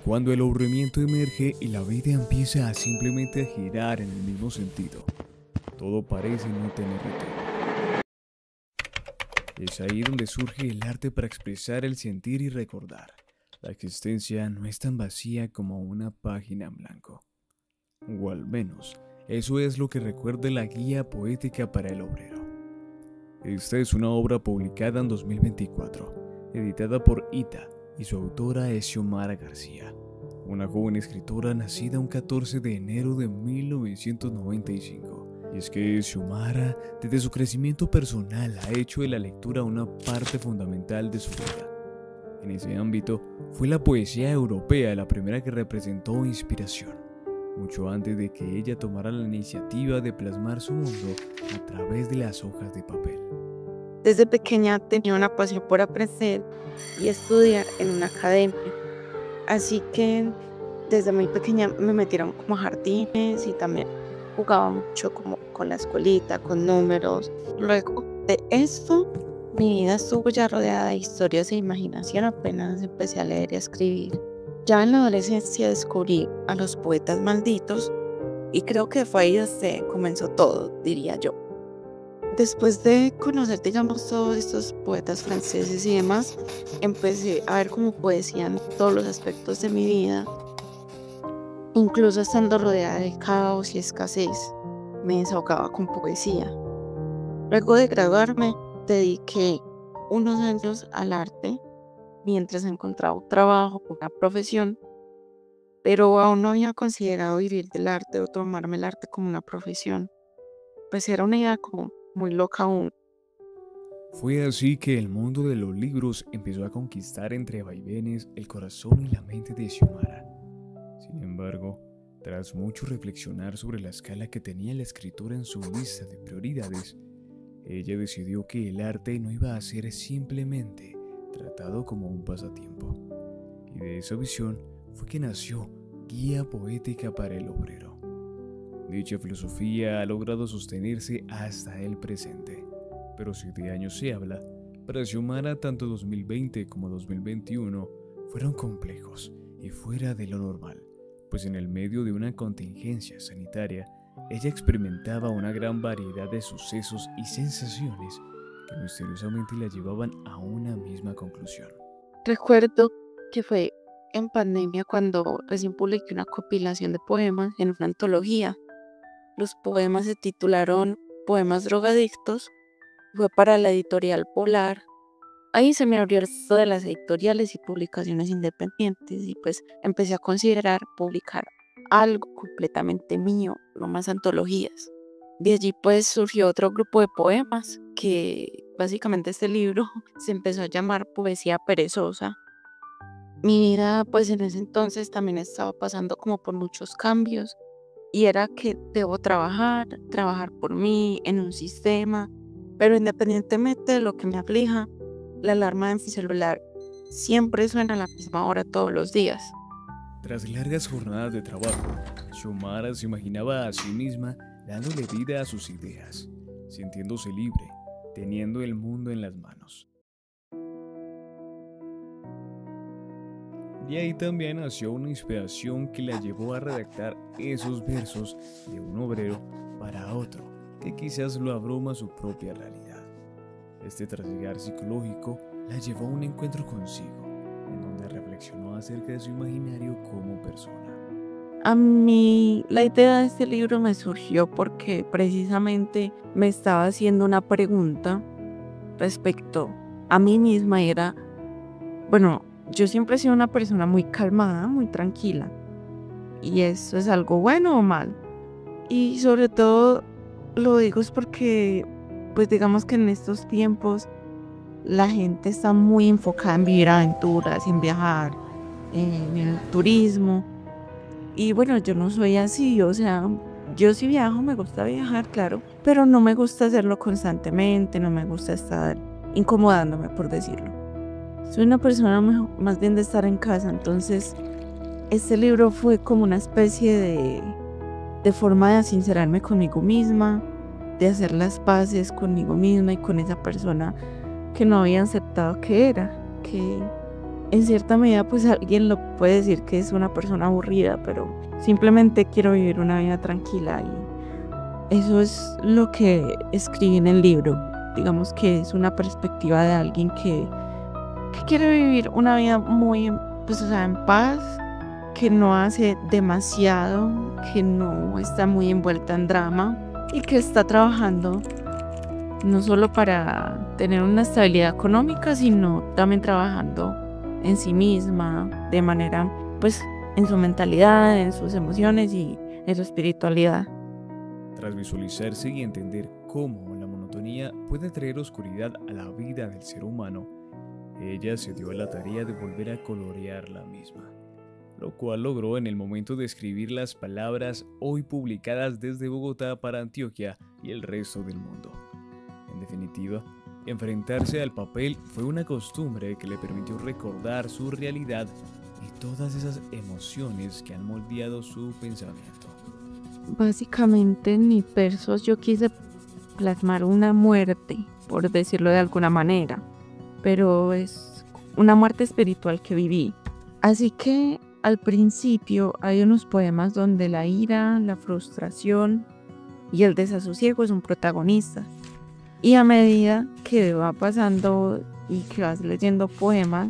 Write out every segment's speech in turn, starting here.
Cuando el aburrimiento emerge y la vida empieza a simplemente girar en el mismo sentido, todo parece no tener retorno. Es ahí donde surge el arte para expresar el sentir y recordar. La existencia no es tan vacía como una página en blanco. O al menos, eso es lo que recuerda la Guía Poética para el Obrero. Esta es una obra publicada en 2024, editada por Ita, y su autora es Xiomara García, una joven escritora nacida un 14 de enero de 1995. Y es que Xiomara, desde su crecimiento personal, ha hecho de la lectura una parte fundamental de su vida. En ese ámbito, fue la poesía europea la primera que representó inspiración, mucho antes de que ella tomara la iniciativa de plasmar su mundo a través de las hojas de papel. Desde pequeña tenía una pasión por aprender y estudiar en una academia, así que desde muy pequeña me metieron como a jardines y también jugaba mucho como con la escuelita, con números. Luego de esto, mi vida estuvo ya rodeada de historias e imaginación apenas empecé a leer y a escribir. Ya en la adolescencia descubrí a los poetas malditos y creo que fue ahí donde comenzó todo, diría yo. Después de conocer, digamos, todos estos poetas franceses y demás, empecé a ver como poesía en todos los aspectos de mi vida, incluso estando rodeada de caos y escasez, me desahogaba con poesía. Luego de graduarme, dediqué unos años al arte, mientras encontraba un trabajo, una profesión, pero aún no había considerado vivir del arte o tomarme el arte como una profesión, pues era una idea como muy loca aún. Fue así que el mundo de los libros empezó a conquistar entre vaivenes el corazón y la mente de Xiomara. Sin embargo, tras mucho reflexionar sobre la escala que tenía la escritora en su lista de prioridades, ella decidió que el arte no iba a ser simplemente tratado como un pasatiempo. Y de esa visión fue que nació Guía Poética para el Obrero. Dicha filosofía ha logrado sostenerse hasta el presente. Pero si de años se habla, para Xiomara tanto 2020 como 2021 fueron complejos y fuera de lo normal, pues en el medio de una contingencia sanitaria, ella experimentaba una gran variedad de sucesos y sensaciones que misteriosamente la llevaban a una misma conclusión. Recuerdo que fue en pandemia cuando recién publiqué una compilación de poemas en una antología. Los poemas se titularon Poemas Drogadictos, fue para la editorial Polar. Ahí se me abrió esto de las editoriales y publicaciones independientes y pues empecé a considerar publicar algo completamente mío, no más antologías. De allí pues surgió otro grupo de poemas que básicamente este libro se empezó a llamar Poesía Perezosa. Mi vida pues en ese entonces también estaba pasando como por muchos cambios y era que debo trabajar por mí en un sistema, pero independientemente de lo que me aflija, la alarma de mi celular siempre suena a la misma hora todos los días. Tras largas jornadas de trabajo, Xiomara se imaginaba a sí misma dándole vida a sus ideas, sintiéndose libre, teniendo el mundo en las manos. De ahí también nació una inspiración que la llevó a redactar esos versos de un obrero para otro, que quizás lo abruma su propia realidad. Este trasigar psicológico la llevó a un encuentro consigo, en donde reflexionó acerca de su imaginario como persona. A mí la idea de este libro me surgió porque precisamente me estaba haciendo una pregunta respecto a mí misma. Yo siempre he sido una persona muy calmada, muy tranquila. ¿Y eso es algo bueno o mal? Y sobre todo lo digo es porque, pues digamos que en estos tiempos la gente está muy enfocada en vivir aventuras, en viajar, en el turismo. Y bueno, yo no soy así, o sea, yo sí viajo, me gusta viajar, claro, pero no me gusta hacerlo constantemente, no me gusta estar incomodándome, por decirlo. Soy una persona más bien de estar en casa, entonces este libro fue como una especie de forma de sincerarme conmigo misma, de hacer las paces conmigo misma y con esa persona que no había aceptado que era, que en cierta medida pues alguien lo puede decir que es una persona aburrida, pero simplemente quiero vivir una vida tranquila y eso es lo que escribí en el libro. Digamos que es una perspectiva de alguien que quiere vivir una vida muy, pues, en paz, que no hace demasiado, que no está muy envuelta en drama y que está trabajando no solo para tener una estabilidad económica, sino también trabajando en sí misma, de manera, pues, en su mentalidad, en sus emociones y en su espiritualidad. Tras visualizarse y entender cómo la monotonía puede traer oscuridad a la vida del ser humano, ella se dio a la tarea de volver a colorear la misma, lo cual logró en el momento de escribir las palabras hoy publicadas desde Bogotá para Antioquia y el resto del mundo. En definitiva, enfrentarse al papel fue una costumbre que le permitió recordar su realidad y todas esas emociones que han moldeado su pensamiento. Básicamente en mis versos yo quise plasmar una muerte, por decirlo de alguna manera, pero es una muerte espiritual que viví. Así que al principio hay unos poemas donde la ira, la frustración y el desasosiego es un protagonista. Y a medida que va pasando y que vas leyendo poemas,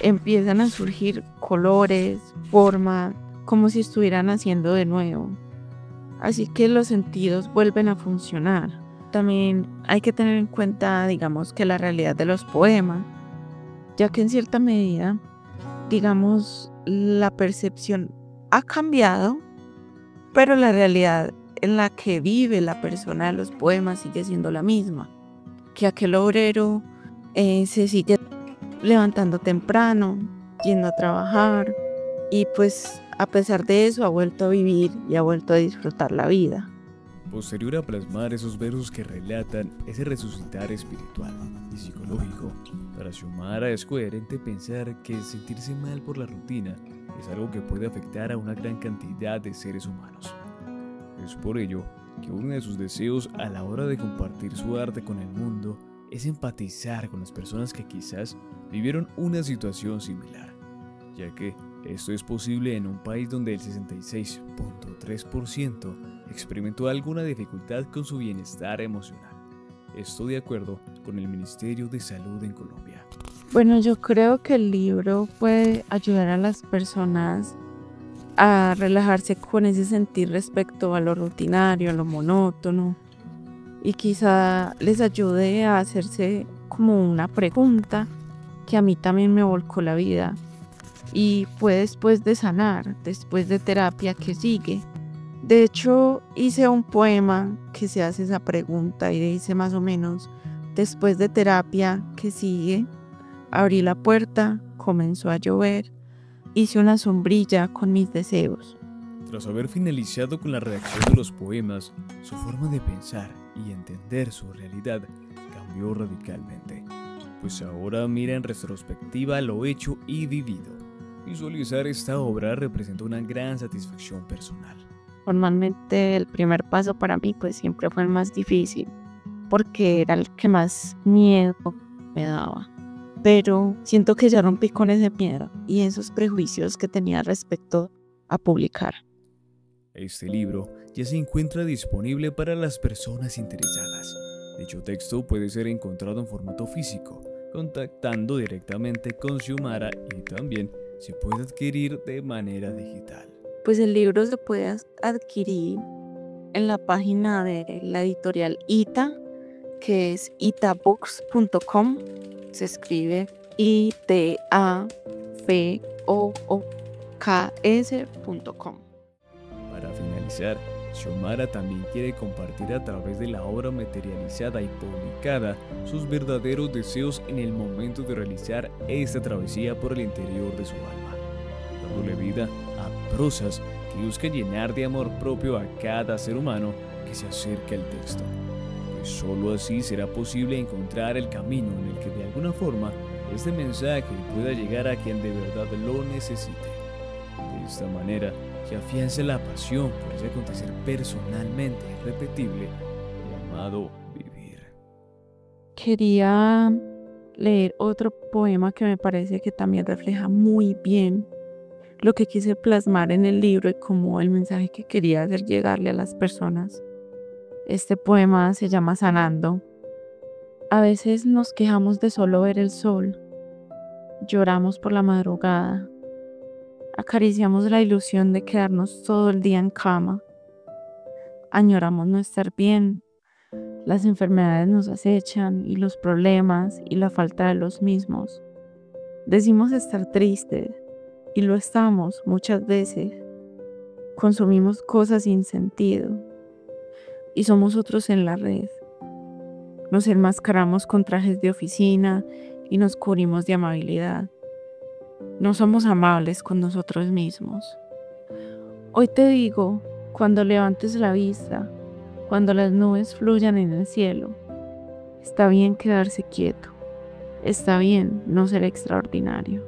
empiezan a surgir colores, formas, como si estuvieran naciendo de nuevo. Así que los sentidos vuelven a funcionar. También hay que tener en cuenta, digamos, que la realidad de los poemas, ya que en cierta medida, digamos, la percepción ha cambiado, pero la realidad en la que vive la persona de los poemas sigue siendo la misma. Que aquel obrero se sigue levantando temprano, yendo a trabajar y pues a pesar de eso ha vuelto a vivir y ha vuelto a disfrutar la vida. Posterior a plasmar esos versos que relatan ese resucitar espiritual y psicológico, para Xiomara es coherente pensar que sentirse mal por la rutina es algo que puede afectar a una gran cantidad de seres humanos. Es por ello que uno de sus deseos a la hora de compartir su arte con el mundo es empatizar con las personas que quizás vivieron una situación similar, ya que esto es posible en un país donde el 66.3% experimentó alguna dificultad con su bienestar emocional. Esto de acuerdo con el Ministerio de Salud en Colombia. Bueno, yo creo que el libro puede ayudar a las personas a relajarse con ese sentir respecto a lo rutinario, a lo monótono, y quizá les ayude a hacerse como una pregunta que a mí también me volcó la vida. Y fue después de sanar, después de terapia, que sigue. De hecho, hice un poema que se hace esa pregunta y dice más o menos: después de terapia, ¿qué sigue? Abrí la puerta, comenzó a llover, hice una sombrilla con mis deseos. Tras haber finalizado con la redacción de los poemas, su forma de pensar y entender su realidad cambió radicalmente, pues ahora mira en retrospectiva lo hecho y vivido. Visualizar esta obra representa una gran satisfacción personal. Normalmente el primer paso para mí pues siempre fue el más difícil, porque era el que más miedo me daba. Pero siento que ya rompí con ese miedo y esos prejuicios que tenía respecto a publicar. Este libro ya se encuentra disponible para las personas interesadas. Dicho texto puede ser encontrado en formato físico, contactando directamente con Xiomara, y también se puede adquirir de manera digital. Pues el libro se puede adquirir en la página de la editorial Ita, que es itabooks.com. Se escribe ITAFOOKS.com. Para finalizar, Xiomara también quiere compartir a través de la obra materializada y publicada sus verdaderos deseos en el momento de realizar esta travesía por el interior de su alma, dándole vida a prosas que buscan llenar de amor propio a cada ser humano que se acerca al texto, pues solo así será posible encontrar el camino en el que de alguna forma este mensaje pueda llegar a quien de verdad lo necesite. De esta manera se afianza la pasión por ese acontecer personalmente irrepetible llamado vivir. Quería leer otro poema que me parece que también refleja muy bien lo que quise plasmar en el libro y como el mensaje que quería hacer llegarle a las personas. Este poema se llama Sanando. A veces nos quejamos de solo ver el sol, lloramos por la madrugada, acariciamos la ilusión de quedarnos todo el día en cama, añoramos no estar bien, las enfermedades nos acechan y los problemas y la falta de los mismos. Decimos estar tristes y lo estamos muchas veces. Consumimos cosas sin sentido y somos otros en la red. Nos enmascaramos con trajes de oficina y nos cubrimos de amabilidad. No somos amables con nosotros mismos. Hoy te digo, cuando levantes la vista, cuando las nubes fluyan en el cielo, está bien quedarse quieto. Está bien no ser extraordinario.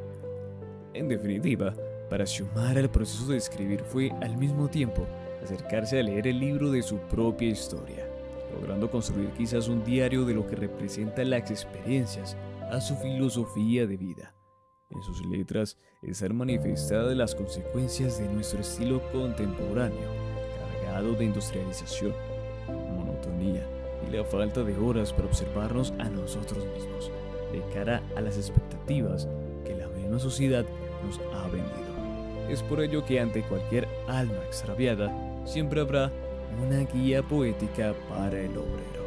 En definitiva, para Xiomara el proceso de escribir fue al mismo tiempo acercarse a leer el libro de su propia historia, logrando construir quizás un diario de lo que representan las experiencias a su filosofía de vida. En sus letras están manifestadas las consecuencias de nuestro estilo contemporáneo, cargado de industrialización, monotonía y la falta de horas para observarnos a nosotros mismos, de cara a las expectativas que la misma sociedad nos ha vendido. Es por ello que ante cualquier alma extraviada, siempre habrá una guía poética para el obrero.